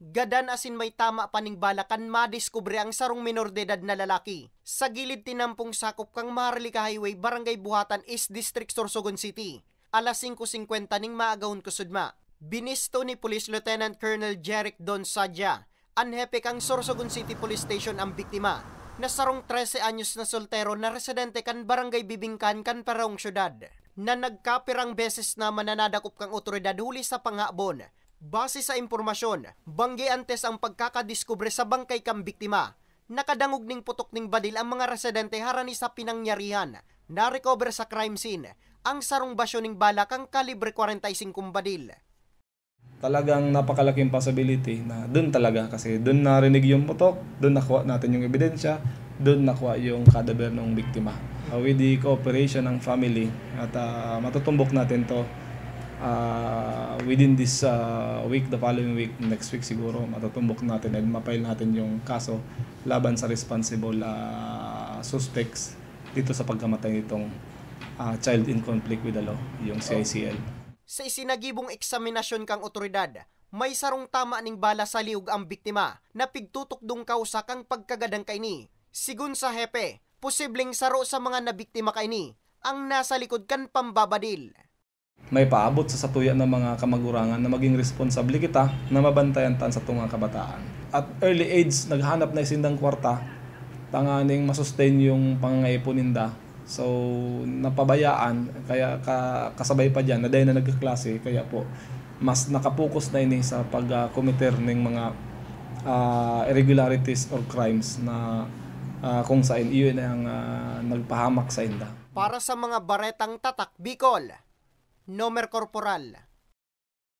Gadan asin may tama paning balakan madiskubre ang sarong minor de edad na lalaki. Sa gilid tinampong sakop kang Maharlika Highway, Barangay Buhatan, East District, Sorsogon City. Alas 5:50 ning maagahon kusudma. Binisto ni Police Lieutenant Colonel Jeric Don Sadja, anhepe kang Sorsogon City Police Station ang biktima, na sarong 13 anyos na soltero na residente kan Barangay Bibingkan kan Paraong Syudad, na nagkapirang beses na mananadakop kang otoridad huli sa panghabon. Base sa impormasyon, banggi antes ang pagkakadiskubre sa bangkay kang biktima. Nakadangog ning putok ning badil ang mga residente harani sa pinangyarihan. Na-recover sa crime scene ang sarong basyo ning bala kang kalibre 45 badil. Talagang napakalaking possibility na doon talaga kasi doon narinig yung putok, doon nakuha natin yung ebidensya, doon nakuha yung cadaver ng biktima. With the cooperation ng family at matutumbok natin to within this week, the following week, next week siguro, matutumbok natin and mapile natin yung kaso laban sa responsible suspects dito sa pagkamatay nitong child in conflict with the law, yung CICL. Sa isinagibong eksaminasyon kang otoridad, may sarong tama ning bala sa liug ang biktima na pigtutok dung kausa kang pagkagadang kaini. Sigun sa hepe, posibleng saro sa mga nabiktima kaini ang nasa likod kan pambabadil. May paabot sa satuya ng mga kamagurangan na maging responsable kita na mabantayan tan sa tunga kabataan. At early age, naghanap na isindang kwarta, tanganing masustain yung pangangaipon ninda. So, napabayaan, kaya kasabay pa dyan, na dahil na nagkaklase, kaya po, mas nakapokus na ini sa pag-committer ng mga irregularities or crimes na kung saan iyon ang nagpahamak sa inda. Para sa mga baretang tatak Bicol, Nomer Corporal